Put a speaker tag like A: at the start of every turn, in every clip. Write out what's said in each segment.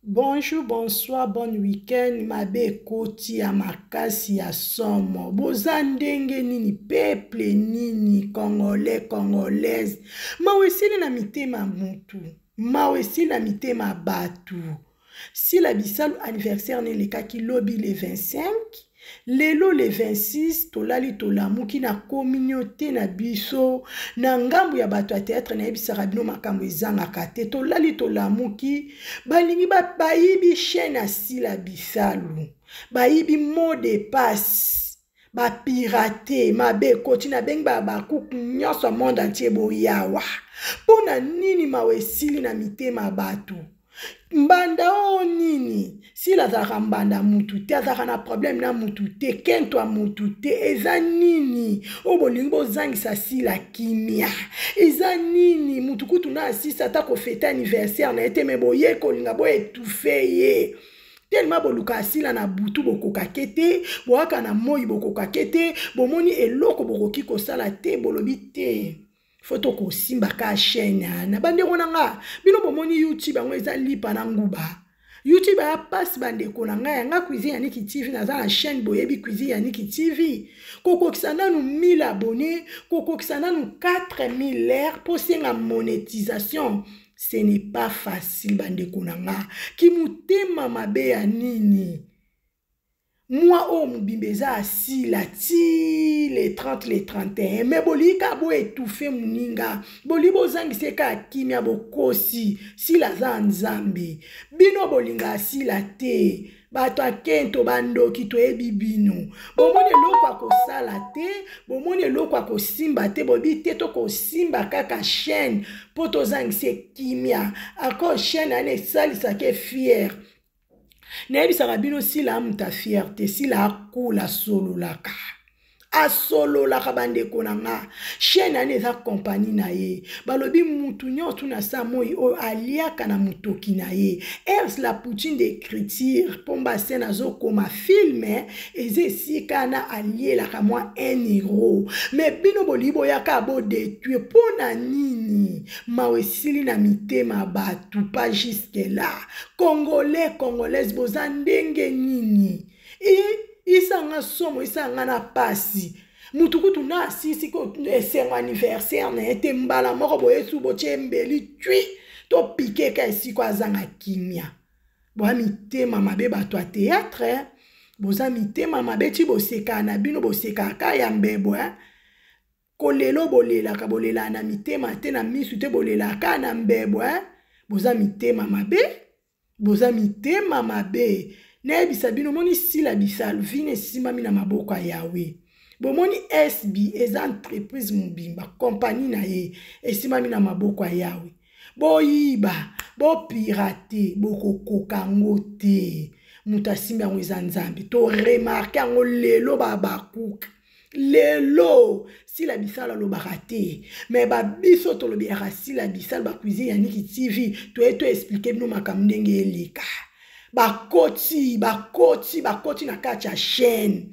A: Bonjour, bonsoir, bon week-end, mabe koti ya makasi ya somo. Boza ndenge nini, peuple nini, congolais, congolaise. Mawesili na mitema mutu, mawesili na mitema batu. Si la bisalu anniversaire ne lekaki lobi le 25, lelo le 26, tolali tolamuki na communauté na biso, na ngambu ya bato ya théâtre na yebisaka bino makambo ezangaka te, tolali tolamuki, balingi bayibi chaîne asila bisalu, bayibi mot de passe, bapirate, mabe koti na bengi bakuku nyonso monde entier boyawa. Pona nini mawesili na mitema batu? Mbanda o nini? Si la zaka mbanda mutu te, azaka na problème na mutu te, kento a mutu te, eza nini? Obo lingbo zangi sa si la kimia. Eza nini? Mutu kutu na asisa ta ko fete anniversaire na ete mebo ye ko linga bo etufe ye. Tellement boluka asila na butu bokoka kete, boaka na moi bokoka kete, bomoni eloko bokoki kosala te, bolobi te. Foto ko simba ka chaîne na bande konanga bino bomoni YouTube ngo eza lipa na nguba YouTube ya passe bande konanga yanga cuisine ya Niki TV na za na chaîne boyebi cuisine ya Niki TV koko kisana nu 1000 abonnés koko kisana nu 4000 l'air pour senga monétisation. Ce n'est pas facile bande konanga kimutema mabe ya nini. Moi, oh, mbimbeza asila ti les 30, les 31. Mais bolika bo étouffé muninga. Bolibo zangi seka kimia bokosi. Sila za nzambe. Bino bolinga asila te. Bato akento bando kito ebi bino. Bomone loko ako sala te. Bomone loko ako simba te. Bobi te toko simba kaka chaîne. Poto zangi se kimia. Ako chaîne ane sali sake fier. Nebisaka bino si la muta fierté, si la akula solo laka. A solo laka bande konanga. Chaîne ane za compagnie na ye. Balobi mutu nyotu na sa moi o aliaka na mutoki na ye. Ers la poutine d'écriture pomba sena zo koma filme eze sika na alie laka mwa 1 euro. Mais bino bolibo yaka bo détruire pona nini. Mawesili na mitema batu pas jusque là. Congolais, congolaise boza ndenge nini. Isanga somo, isanga na pasi. Mutukutu na asisi ko esengo anniversaire na ete mbala moko boye su boche mbeli tui. To pike ka esi kwa zanga kimia. Boa mitema mabe bato a théâtre. Boza mitema mabe ti boseka na bino boseka ka ya mbebo. Kolelo bolela ka bolela na mitema te na misu te bolela ka na mbebo. Boza mitema mabe. Boza mitema mabe. Nebisa bino moni sila bisalu vine simami na maboko yawe. Bomoni SB eza entreprise mubimba compagnie na ye esimami na maboko yawe. Boyiba, bo pirate, boko kokango te. Mutasimba ngo eza nzambe. To remarque ngo lelo babakuka. Lelo si la bisala lo barate mais ba biso to lo biara si la bisala ba cuisine ya Niki TV to eto expliquer bino makambo ndenge eleka. Bakoti na kati ya chaîne.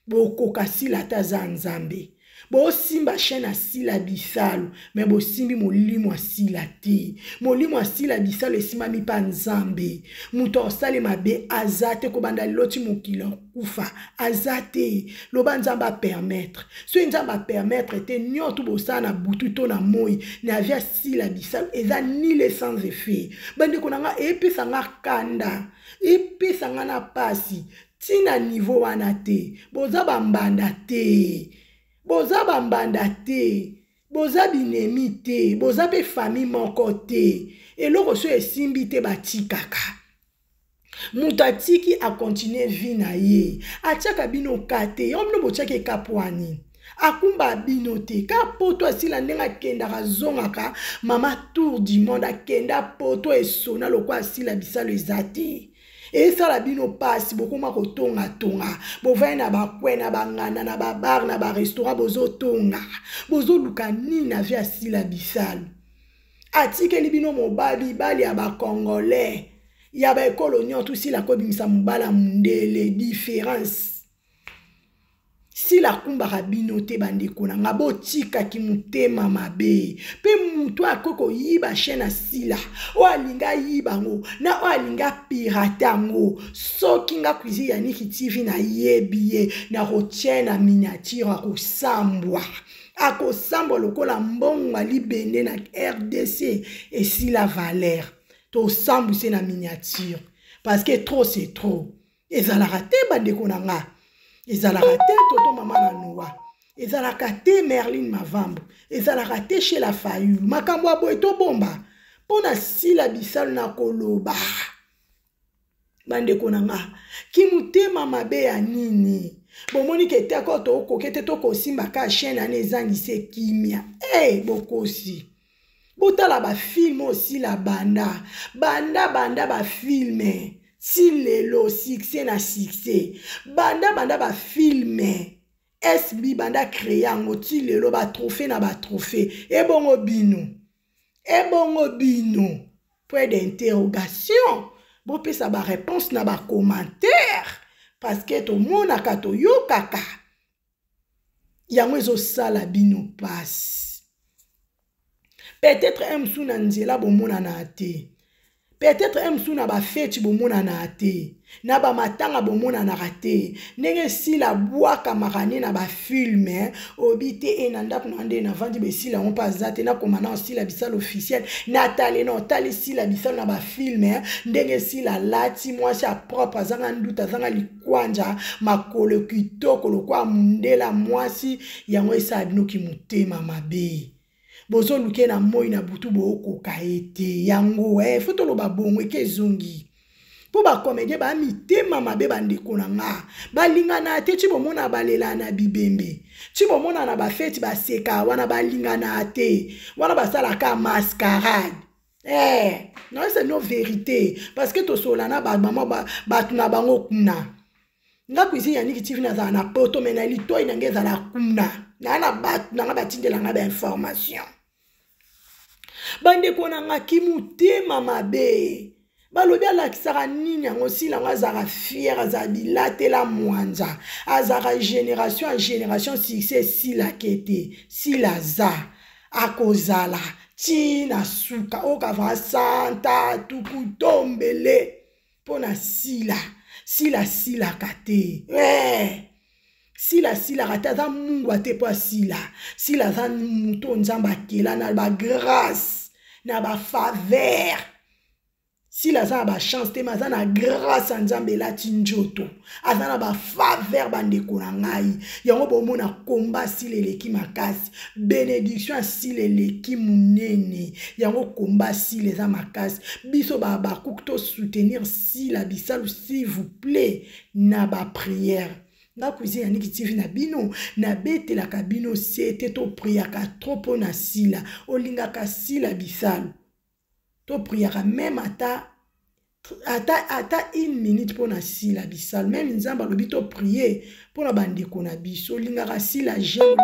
A: Boko kasila ta za nzambe. Bo simba chaîne asila bisalu. Mais bo simbi molimo asila te. Molimo asila bisalu esimami pa nzambe. Muto osale mabe azate ko banda loti mokilo kufa. Azate. Loba nzamba permettre. So nzamba permettre te nyoto bosa na butu to na moi. Na via sila bisalu. Eza ni le sans effet. Bande konanga epesa nga kanda. Epesa nga na pasi. Tina niveau wana te. Boza bambanda te. Boza bambanda te. Boza binemi te. Boza pe famille moko te. Eloko so esimbi te batikaka. Mutatiki a continuer vie na ye. Atiaka bino kate. Yomno bochake kapwani. Akumba bino te. Ka poto asila ndenga kenda razongaka. Mama tour du monde akenda poto esona lokwa asila bisalo ezate. Et ça la bino passe beaucoup ma kotonga tonga bovai na bakwe na bangana na babar na ba restaurant bozo tonga bozo luka ni na via si la bisal atike li bino mobali bali ya ba congolais ya ba kolonio tout si la ko bimisa mobala mundele différence si la kumbaka bino te bandeko na nga botika ki mutema mabe pe mutu akoko yiba shena sila o alinga yiba ngo na o alinga pirata ngo soki nga kuizi ya Niki TV na yebiye na rotiena miniature akosambwa lokola mbongo libende na RDC et si la valeur to sambuse na miniature parce que trop c'est trop ezalaka te bandeko na nga ezalaka te toto mama na Noa ezalaka te Merlin Mavambo ezalaka te chez la Fayulu makambo aboye to bomba pona sila bisalu na koloba bandeko na nga kimutema mabe ya nini bomoni ke te ko to kokete to kosimba ka chaîne ane ezangise kimia bokosi botala ba film aussi la banda ba filme si lelo succès na succès banda ba filme SB banda créango ti lelo ba trophée na ba trophée ebongo bino point d'interrogation bon pesa ba réponse na ba commentaire parce que to mona ka to yokaka yango ezo sala bino passe peut-être msu na nzela bomona na te peut-être msu na ba fête bomona na te na ba matanga bomona na te ndenge sila bwaka makane na ba film obite enanda kuna nde na vandi be sila on pas zate na komana sila bisal officiel na tale no tale sila bisal na ba film ndenge sila lati mwasi a propre zanga nduta zanga likwanja makolo kitoko lokwa mundela mwasi yango esa bino ki mutema mabe bozo luke na moi na butu boko kaete yango foto lo babongo ekezongi po ba comédien ba mitema mabe bandeko na nga balingana te ti bomona balela na bibembe ti bomona na ba fête ba seka wana balingana te wana basala ka mascarade non c'est no vérité parce que to solana ba mama ba tuna bango kuna nga kuizi ya Niki TV na za na poto mena lito inangeza la kuna na ba na batindela nga ba information bandeko na nga kimutema mabe balobi alakisaka nini yango sila ngo azaka fier azabila la mwanza azaka génération en génération succès sila kete sila za akozala tina suka okava santa tukutombele pona sila kate sila kate aza mungu ate po sila aza muto nzamba akela na ba grâce na ba faveur sila aza na ba chance te maza na grâce ya nzambe lati njoto aza na ba faveur bandeko na ngai yango bomona komba sila eleki makasi bénédiction sila eleki munene yango komba sila eza makasi biso bakuki to soutenir sila bisalu s'il vous plaît na ba prière nga kuizi ya Niki TV na bino na betelaka bino sete to priaka trop na sila olingaka sila bisalu to priaka même ata 1 minute pour na sila bisalu même nzamba lobi to prier pour na bandeko na biso olingaka sila jeune